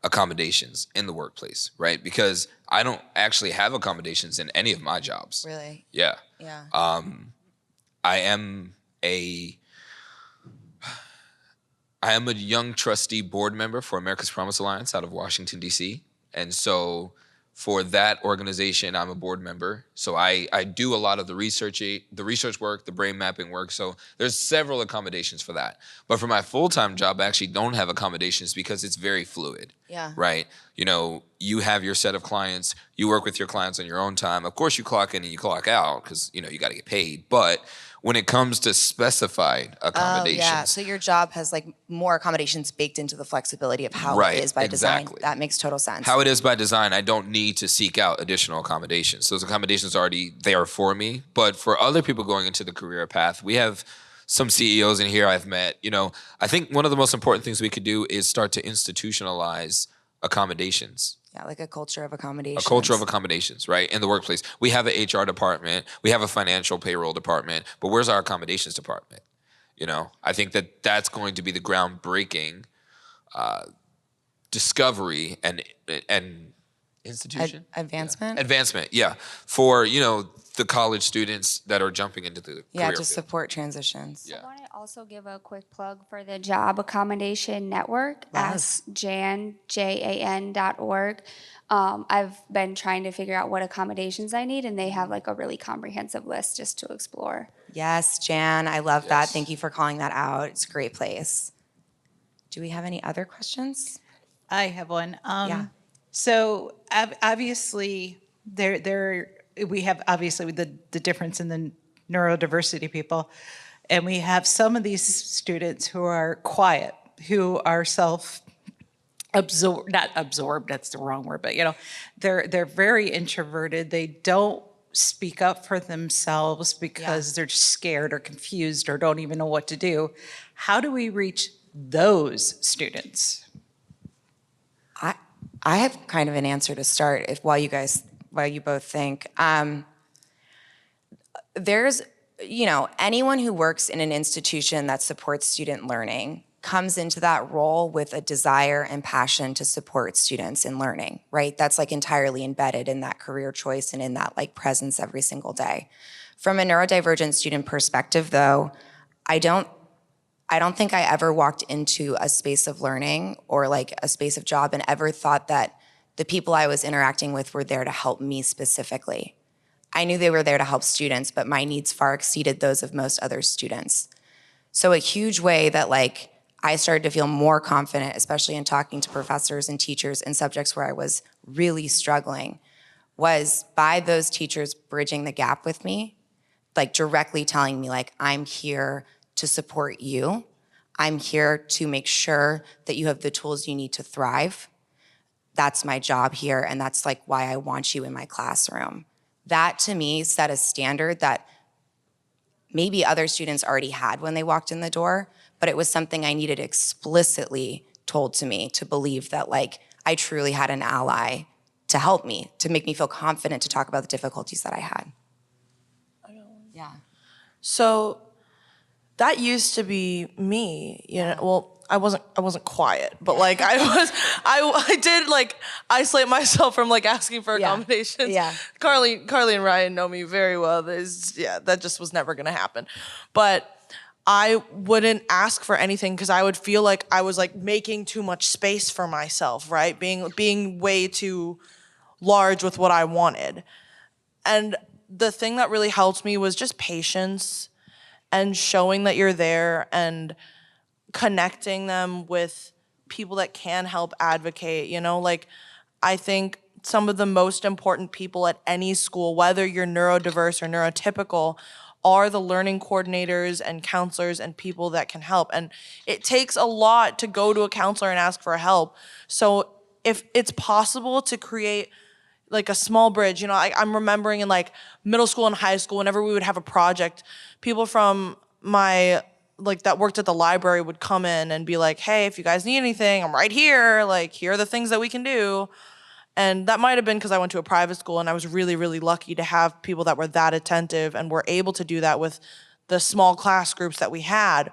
accommodations in the workplace, right? Because I don't actually have accommodations in any of my jobs. Really? Yeah. Yeah. I am I am a young trustee board member for America's Promise Alliance out of Washington, D.C. And so for that organization, I'm a board member. So I do a lot of the research work, the brain mapping work. So there's several accommodations for that. But for my full-time job, I actually don't have accommodations because it's very fluid. Yeah. Right? You know, you have your set of clients, you work with your clients on your own time. Of course, you clock in and you clock out because, you know, you got to get paid. But when it comes to specified accommodations. Oh, yeah. So your job has like more accommodations baked into the flexibility of how Right, it is by design. exactly. That makes total sense. How it is by design, I don't need to seek out additional accommodations. Those accommodations are already there for me. But for other people going into the career path, we have some CEOs in here I've met. You know, I think one of the most important things we could do is start to institutionalize accommodations. Yeah, like a culture of accommodation. A culture of accommodations, right? In the workplace. We have an HR department, we have a financial payroll department, but where's our accommodations department? You know, I think that that's going to be the groundbreaking discovery and institution? Advancement? Yeah. Advancement, yeah. For, you know, the college students that are jumping into the Yeah, career to field. support transitions. Yeah. I want to also give a quick plug for the Job Accommodation Network. Yes. JAN.org. I've been trying to figure out what accommodations I need, and they have like a really comprehensive list just to explore. Yes, Jan, I love that. Yes. Thank you for calling that out. It's a great place. Do we have any other questions? I have one. Yeah. So obviously, we have obviously the difference in the neurodiversity people, and we have some of these students who are quiet, who are not absorbed. That's the wrong word, but you know, they're very introverted. They don't speak up for themselves because they're just scared or confused or don't even know what to do. How do we reach those students? I have kind of an answer to start while you both think. There's, you know, anyone who works in an institution that supports student learning comes into that role with a desire and passion to support students in learning, right? That's like entirely embedded in that career choice and in that like presence every single day. From a neurodivergent student perspective though, I don't think I ever walked into a space of learning or like a space of job and ever thought that the people I was interacting with were there to help me specifically. I knew they were there to help students, but my needs far exceeded those of most other students. So a huge way that like I started to feel more confident, especially in talking to professors and teachers in subjects where I was really struggling, was by those teachers bridging the gap with me, like directly telling me like, I'm here to support you. I'm here to make sure that you have the tools you need to thrive. That's my job here, and that's like why I want you in my classroom. That to me set a standard that maybe other students already had when they walked in the door, but it was something I needed explicitly told to me to believe that like I truly had an ally to help me, to make me feel confident to talk about the difficulties that I had. Yeah. So that used to be me, you know. Well, I wasn't quiet, but like I did like isolate myself from like asking for accommodations. Yeah. Carly and Ryan know me very well. That just was never gonna happen. But I wouldn't ask for anything because I would feel like I was like making too much space for myself, right? Being way too large with what I wanted. And the thing that really helped me was just patience and showing that you're there and connecting them with people that can help advocate, you know? Like, I think some of the most important people at any school, whether you're neurodiverse or neurotypical, are the learning coordinators and counselors and people that can help. And it takes a lot to go to a counselor and ask for help. So if it's possible to create like a small bridge, you know, I'm remembering in like middle school and high school, whenever we would have a project, people from my, like that worked at the library would come in and be like, hey, if you guys need anything, I'm right here. Like, here are the things that we can do. And that might have been because I went to a private school and I was really, really lucky to have people that were that attentive and were able to do that with the small class groups that we had.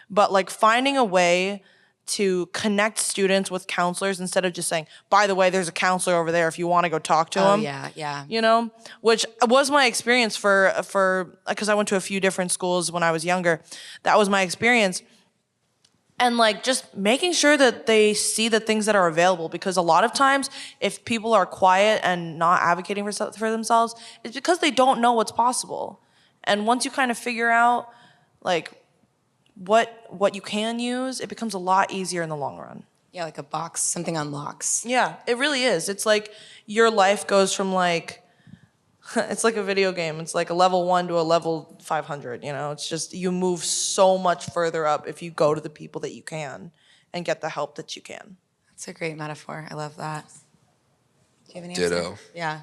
But like finding a way to connect students with counselors instead of just saying, by the way, there's a counselor over there if you want to go talk to him. Yeah. You know, which was my experience for because I went to a few different schools when I was younger. That was my experience. and like just making sure that they see the things that are available, because a lot of times if people are quiet and not advocating for themselves, it's because they don't know what's possible. And once you kind of figure out like what you can use, it becomes a lot easier in the long run. Yeah, like a box, something unlocks. Yeah, it really is. It's like your life goes from like, it's like a video game. It's like a level 1 to a level 500, you know? It's just, you move so much further up if you go to the people that you can and get the help that you can. That's a great metaphor. I love that. Do you have any Ditto. answer? Yeah.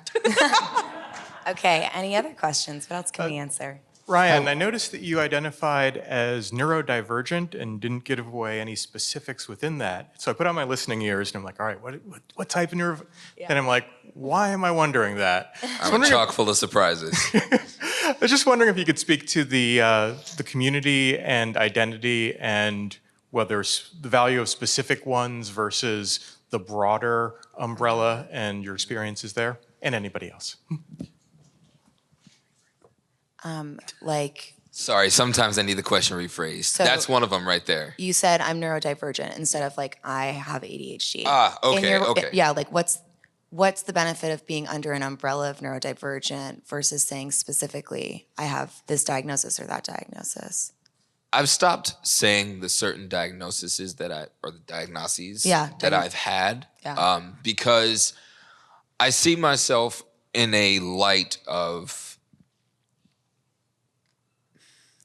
Okay, any other questions? What else can we answer? Ryan, I noticed that you identified as neurodivergent and didn't give away any specifics within that. So I put on my listening ears and I'm like, all right, what type of neuro? And I'm like, why am I wondering that? I'm chock full of surprises. I was just wondering if you could speak to the community and identity and whether the value of specific ones versus the broader umbrella and your experiences there, and anybody else. Like, Sorry, sometimes I need the question rephrased. So- That's one of them right there. you said I'm neurodivergent instead of like I have ADHD. Okay, okay. Yeah, like what's the benefit of being under an umbrella of neurodivergent versus saying specifically I have this diagnosis or that diagnosis? I've stopped saying the certain diagnoses or the diagnoses Yeah, that I've had, Yeah. because I see myself in a light of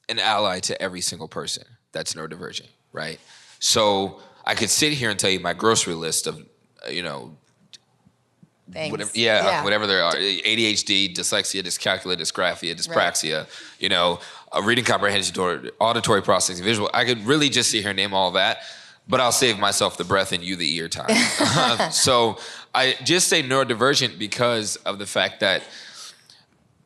an ally to every single person that's neurodivergent, right? So I could sit here and tell you my grocery list of, Things. whatever there are, ADHD, dyslexia, dyscalculia, dysgraphia, dyspraxia, reading comprehension, auditory processing, visual. I could really just sit here and name all that, but I'll save myself the breath and you the ear time. So I just say neurodivergent because of the fact that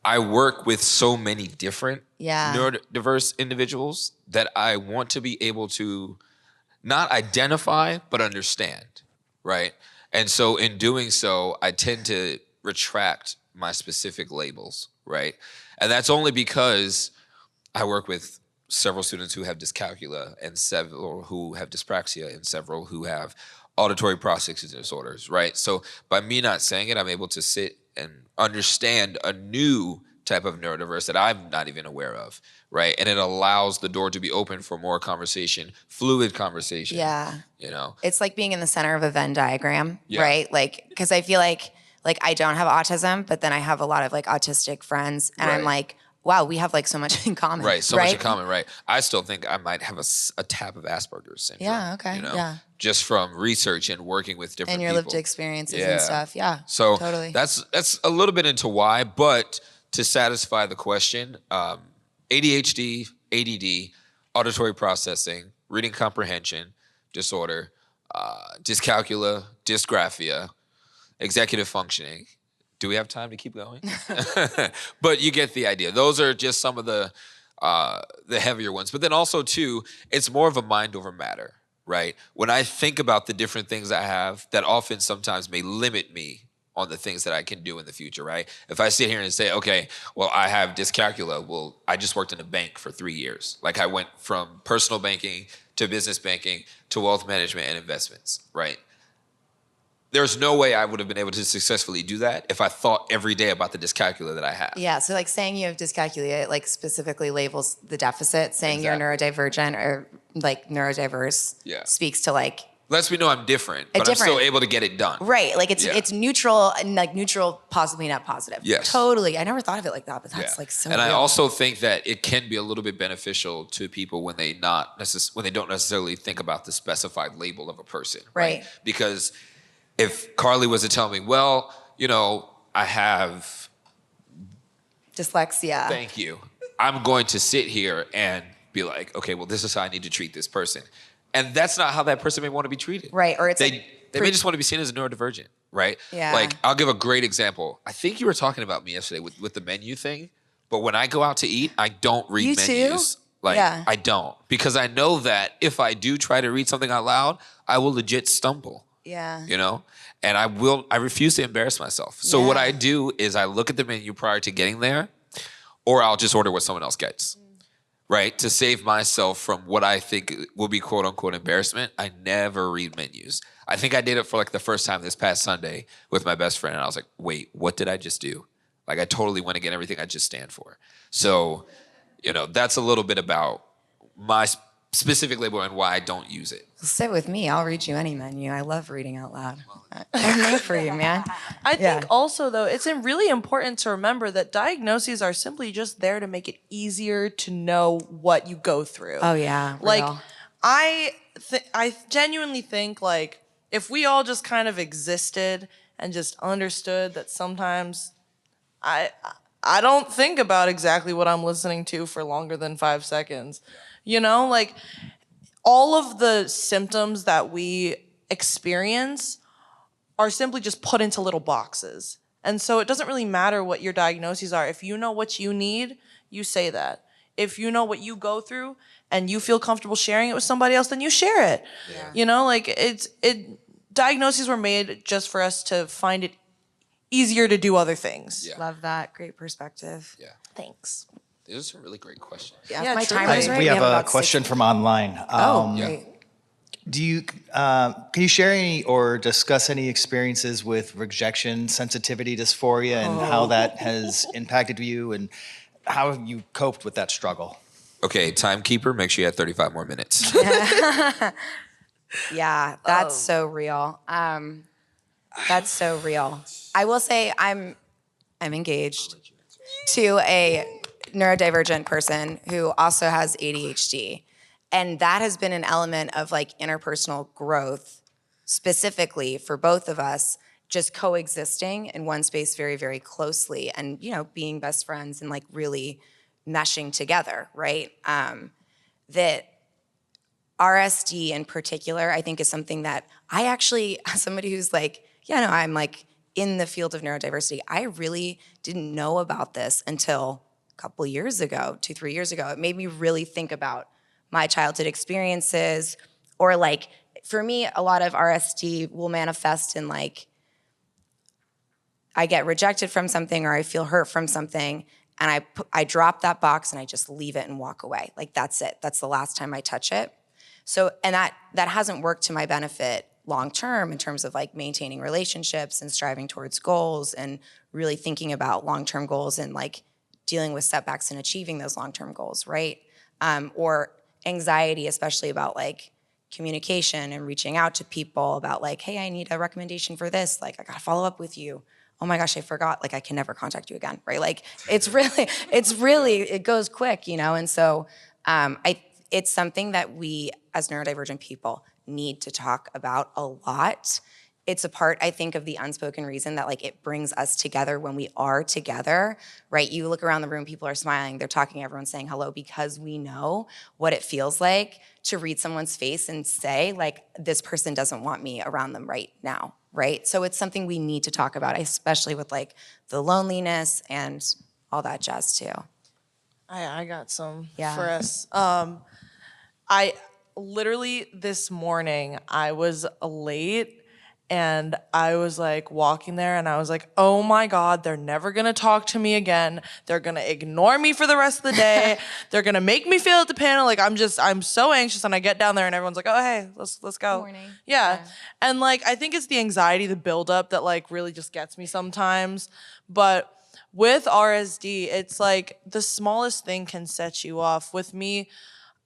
I work with so many different neurodiverse individuals that I want to be able to not identify, but understand, right? And so in doing so, I tend to retract my specific labels, right? And that's only because I work with several students who have dyscalculia and several who have dyspraxia and several who have auditory processing disorders, right? So by me not saying it, I'm able to sit and understand a new type of neurodiverse that I'm not even aware of, right? And it allows the door to be open for more conversation, fluid conversation. Yeah. It's like being in the center of a Venn diagram, right? Like, because I feel like I don't have autism, but then I have a lot of like autistic friends, and I'm like, wow, we have like so much in common. Right, so much in common, right? I still think I might have a tap of Asperger's syndrome. Yeah, okay, yeah. Just from research and working with different And your people. lived experiences and stuff, yeah. So totally. that's a little bit into why, but to satisfy the question, ADHD, ADD, auditory processing, reading comprehension disorder, dyscalculia, dysgraphia, executive functioning. Do we have time to keep going? But you get the idea. Those are just some of the heavier ones. But then also, too, it's more of a mind over matter, right? When I think about the different things I have that often sometimes may limit me on the things that I can do in the future, right? If I sit here and say, okay, well, I have dyscalculia. Well, I just worked in a bank for 3 years. Like I went from personal banking to business banking to wealth management and investments, right? There's no way I would have been able to successfully do that if I thought every day about the dyscalculia that I have. Yeah, so like saying you have dyscalculia, it like specifically labels the deficit. Saying you're neurodivergent or like neurodiverse speaks to like lets me know I'm different, but I'm still able to get it done. Right, like it's neutral and like neutral, possibly not positive. Yes. Totally. I never thought of it like that, but that's like so And real. I also think that it can be a little bit beneficial to people when they don't necessarily think about the specified label of a person. Right. Because if Carly was to tell me, well, I have dyslexia. Thank you. I'm going to sit here and be like, okay, well, this is how I need to treat this person. And that's not how that person may want to be treated. Right. Or it's they may just want to be seen as a neurodivergent, right? Yeah. Like, I'll give a great example. I think you were talking about me yesterday with the menu thing, but when I go out to eat, I don't read You menus. too? Like, Yeah. I don't. Because I know that if I do try to read something out loud, I will legit stumble. Yeah. And I refuse to embarrass myself. So Yeah. what I do is I look at the menu prior to getting there, or I'll just order what someone else gets. right? To save myself from what I think will be quote unquote embarrassment, I never read menus. I think I did it for like the first time this past Sunday with my best friend, and I was like, wait, what did I just do? Like, I totally went against everything I just stand for. So, that's a little bit about my specific label and why I don't use it. Sit with me. I'll read you any menu. I love reading out loud. I'm made for you, man. I think also, though, it's really important to remember that diagnoses are simply just there to make it easier to know what you go through. Oh, yeah. Like, real. I genuinely think, like, if we all just kind of existed and just understood that sometimes I don't think about exactly what I'm listening to for longer than 5 seconds. Like, all of the symptoms that we experience are simply just put into little boxes. And so it doesn't really matter what your diagnoses are. If you know what you need, you say that. If you know what you go through and you feel comfortable sharing it with somebody else, then you share it. Yeah. Like diagnoses were made just for us to find it easier to do other things. Yeah. Love that. Great perspective. Yeah. Thanks. Those are really great questions. Yeah, Yeah, if my true. timer's right. We have a about question 60. from online. Oh, Yeah. great. Can you share any or discuss any experiences with rejection sensitivity dysphoria and how that has impacted you and how have you coped with that struggle? Okay, timekeeper, make sure you have 35 more minutes. Yeah, that's so real. That's so real. I will say I'm engaged to a neurodivergent person who also has ADHD. And that has been an element of like interpersonal growth specifically for both of us, just coexisting in one space very, very closely and, being best friends and like really meshing together, right? That RSD in particular, I think is something that I actually, as somebody who's like, I'm like in the field of neurodiversity, I really didn't know about this until a couple years ago, 2-3 years ago. It made me really think about my childhood experiences, or like, for me, a lot of RSD will manifest in like, I get rejected from something or I feel hurt from something, and I drop that box and I just leave it and walk away. Like, that's it. That's the last time I touch it. So, and that hasn't worked to my benefit long term in terms of like maintaining relationships and striving towards goals and really thinking about long-term goals and like dealing with setbacks and achieving those long-term goals, right? Or anxiety, especially about like communication and reaching out to people about like, hey, I need a recommendation for this. Like, I gotta follow up with you. Oh my gosh, I forgot. Like, I can never contact you again, right? Like, it goes quick, And so it's something that we as neurodivergent people need to talk about a lot. It's a part, I think, of the unspoken reason that like it brings us together when we are together, right? You look around the room, people are smiling, they're talking, everyone's saying hello, because we know what it feels like to read someone's face and say, like, this person doesn't want me around them right now, right? So it's something we need to talk about, especially with like the loneliness and all that jazz too. I got some Yeah. for us. I literally this morning I was late and I was like walking there and I was like, oh my God, they're never gonna talk to me again. They're gonna ignore me for the rest of the day. They're gonna make me feel at the panel. Like, I'm so anxious, and I get down there and everyone's like, oh hey, let's go. Morning. Yeah. And like, I think it's the anxiety, the buildup that like really just gets me sometimes. But with RSD, it's like the smallest thing can set you off. With me,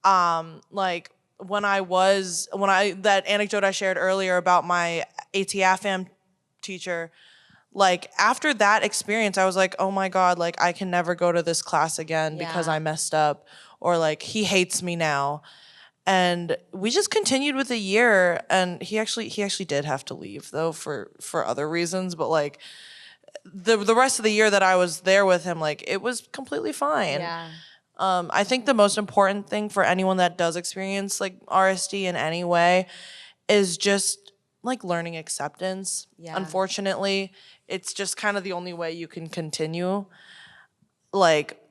like that anecdote I shared earlier about my AT-AFAM teacher, like after that experience, I was like, oh my God, like I can never go to this class again because Yeah. I messed up, or like he hates me now. And we just continued with a year, and he actually did have to leave though for other reasons, but like the rest of the year that I was there with him, like it was completely fine. Yeah. I think the most important thing for anyone that does experience like RSD in any way is just like learning acceptance. Yeah. Unfortunately, it's just kind of the only way you can continue. Like,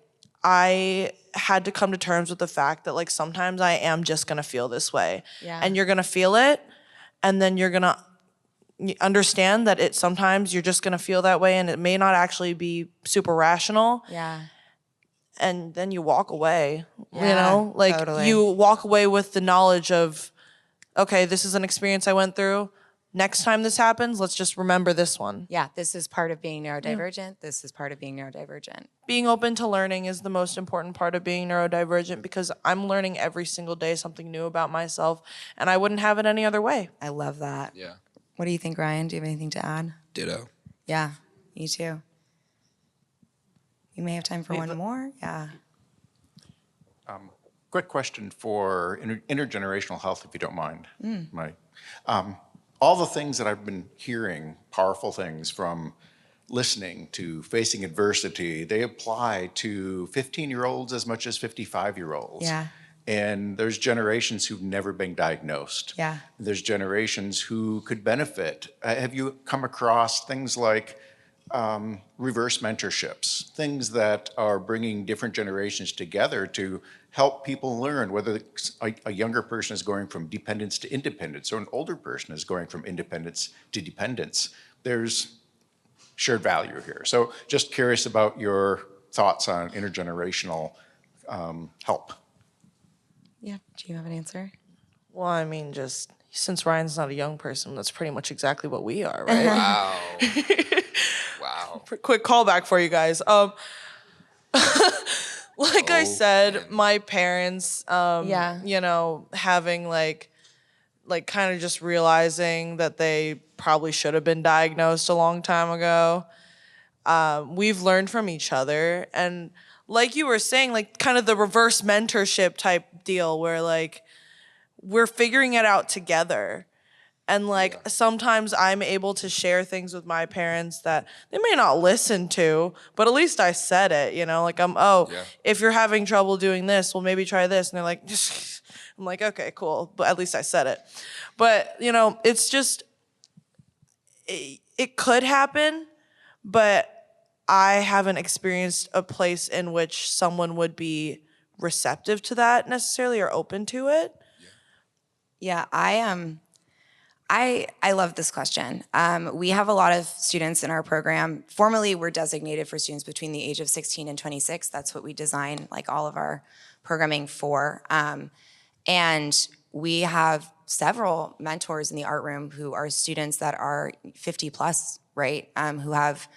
I had to come to terms with the fact that like sometimes I am just gonna feel this way. Yeah. And you're gonna feel it, and then you're gonna understand that sometimes you're just gonna feel that way, and it may not actually be super rational. Yeah. and then you walk away, you Yeah, know? Like, totally. you walk away with the knowledge of, okay, this is an experience I went through. Next time this happens, let's just remember this one. Yeah, this is part of being neurodivergent. This is part of being neurodivergent. Being open to learning is the most important part of being neurodivergent, because I'm learning every single day something new about myself, and I wouldn't have it any other way. I love that. Yeah. What do you think, Ryan? Do you have anything to add? Ditto. Yeah, me too. You may have time for one more. Yeah. Quick question for intergenerational health, if you don't mind. All the things that I've been hearing, powerful things from listening to facing adversity, they apply to 15-year-olds as much as 55-year-olds. Yeah. And there's generations who've never been diagnosed. Yeah. There's generations who could benefit. Have you come across things like reverse mentorships, things that are bringing different generations together to help people learn, whether a younger person is going from dependence to independence or an older person is going from independence to dependence? There's shared value here. So just curious about your thoughts on intergenerational help. Yeah. Do you have an answer? Well, I mean, just since Ryan's not a young person, that's pretty much exactly what we are, right? Wow. Wow. Quick callback for you guys. Like I said, my parents, Yeah. you know, having like kind of just realizing that they probably should have been diagnosed a long time ago. We've learned from each other, and like you were saying, like kind of the reverse mentorship type deal where like we're figuring it out together. And like sometimes I'm able to share things with my parents that they may not listen to, but at least I said it, you know, like if you're having trouble doing this, well, maybe try this. And they're like, I'm like, okay, cool. But at least I said it. But, you know, it's just, it could happen, but I haven't experienced a place in which someone would be receptive to that necessarily or open to it. Yeah, I love this question. We have a lot of students in our program. Formally, we're designated for students between the age of 16 and 26. That's what we design like all of our programming for. And we have several mentors in the art room who are students that are 50 plus, right? Who have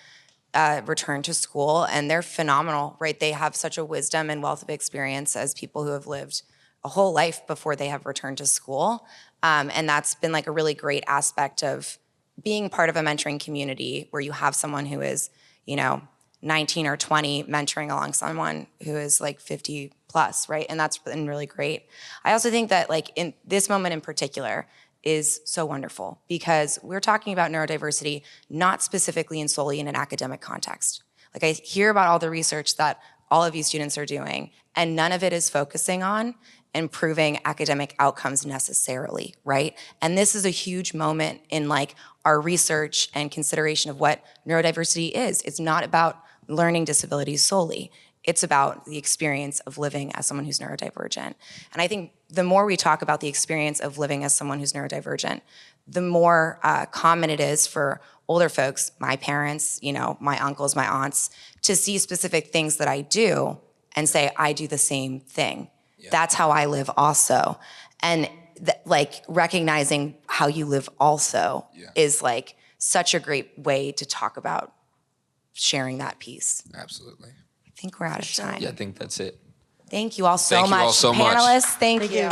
returned to school, and they're phenomenal, right? They have such a wisdom and wealth of experience as people who have lived a whole life before they have returned to school. And that's been like a really great aspect of being part of a mentoring community where you have someone who is, you know, 19 or 20 mentoring along someone who is like 50 plus, right? And that's been really great. I also think that like in this moment in particular is so wonderful because we're talking about neurodiversity, not specifically and solely in an academic context. Like I hear about all the research that all of you students are doing, and none of it is focusing on improving academic outcomes necessarily, right? And this is a huge moment in like our research and consideration of what neurodiversity is. It's not about learning disabilities solely. It's about the experience of living as someone who's neurodivergent. And I think the more we talk about the experience of living as someone who's neurodivergent, the more common it is for older folks, my parents, you know, my uncles, my aunts, to see specific things that I do and say, I do the same thing. Yeah. That's how I live also. And like recognizing how you live also is like such a great way to talk about sharing that piece. Absolutely. I think we're out of time. Yeah, I think that's it. Thank you all so much. Thank you all so much. Panelists, thank you.